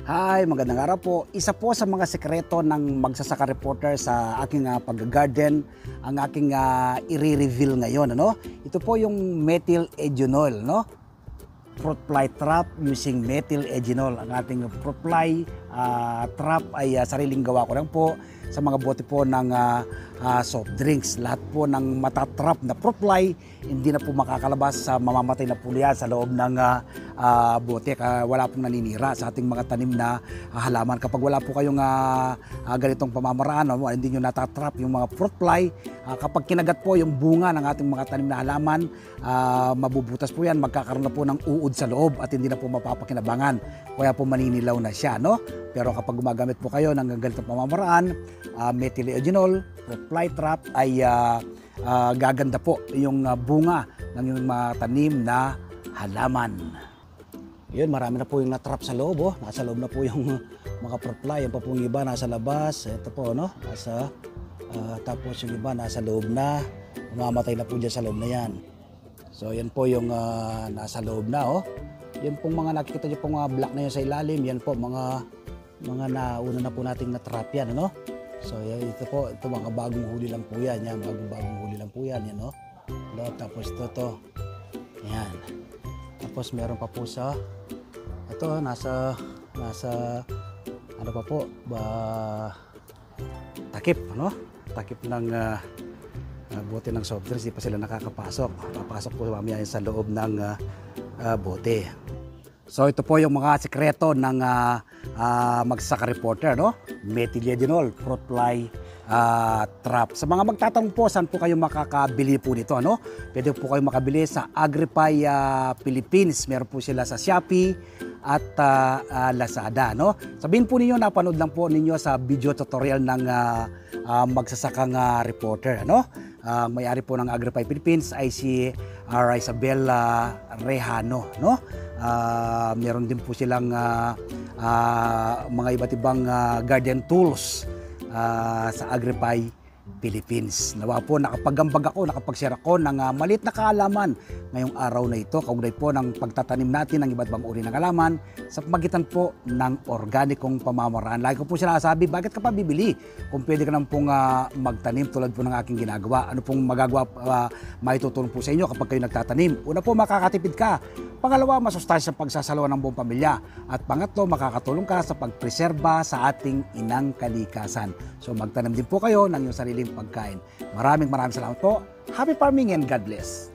Hi, magandang araw po. Isa po sa mga sekreto ng magsasaka reporter sa aking pag-garden, ang aking i-reveal ngayon. Ano? Ito po yung methyl eugenol, no? Fruit fly trap using methyl eugenol. Ang ating fruit fly trap ay sariling gawa ko lang po sa mga bote po ng soft drinks. Lahat po ng matatrap na fruit fly, hindi na po makakalabas sa mamamatay na po yan sa loob ng bote. Wala pong naninira sa ating mga tanim na halaman. Kapag wala po kayong ganitong pamamaraan, hindi nyo natatrap yung mga fruit fly, kapag kinagat po yung bunga ng ating mga tanim na halaman, mabubutas po yan, magkakaroon na po ng uod sa loob at hindi na po mapapakinabangan. Kaya po maninilaw na siya, no? Pero kapag gumagamit po kayo ng ganitong pamamaraan, methyl eugenol, fruit fly trap, ay gaganda po yung bunga ng yung mga tanim na halaman. Yun, marami na po yung natrap sa loob. Oh. Nasa loob na po yung mga fruit fly. Yung pa po yung iba nasa labas. Ito po, no? Tapos yung iba nasa loob na. Umamatay na po dyan sa loob na yan. So yan po yung nasa loob na. Oh. Yan pong mga nakikita nyo pong black na yun sa ilalim. Yan po mga nauna na po nating natrap yan. Ano? So ito po, ito mga bagong huli lang po yan. Yan, bagong huli lang po yan. Yan, no? Tapos ito. Yan. Tapos meron pa po sa ito nasa ano pa po takip, ano? Takip ng bote ng soft drinks, di pa sila nakakapasok. Papasok po mamaya sa loob ng bote. So ito po yung mga sekreto ng magsasaka reporter, no? Methyl eugenol, fruit fly trap. Sa mga magtatanong po, saan po kayo makakabili po nito, ano? Pwede po kayo makabili sa Agripay Philippines. Meron po sila sa Shopee at Lazada, no? Sabihin po ninyo, napanood lang po ninyo sa video tutorial ng magsasakang reporter, ano? May-ari po ng Agripay Philippines ay si Isabel Rehano, no? Meron din po silang mga iba't ibang garden tools sa Agripay Philippines. Nawa po nakapagambag ako, nakapag-share ako ng maliit na kaalaman ngayong araw na ito. Kaugnay po ng pagtatanim natin ng iba't ibang uri ng halaman sa pamagitan po ng organikong pamamaraan. Lagi ko po sinasabi, bakit ka pa bibili? Kung pwede ka naman pong magtanim tulad po ng aking ginagawa. Ano pong magagawa, maitutulong po sa inyo kapag kayo nagtatanim? Una po, makakatipid ka. Pangalawa, masustansya sa pagsasalawa ng buong pamilya. At pangatlo, makakatulong ka sa pagpreserba sa ating inang kalikasan. So magtanim din po kayo ng iyong sariling pagkain. Maraming salamat po. Happy farming and God bless.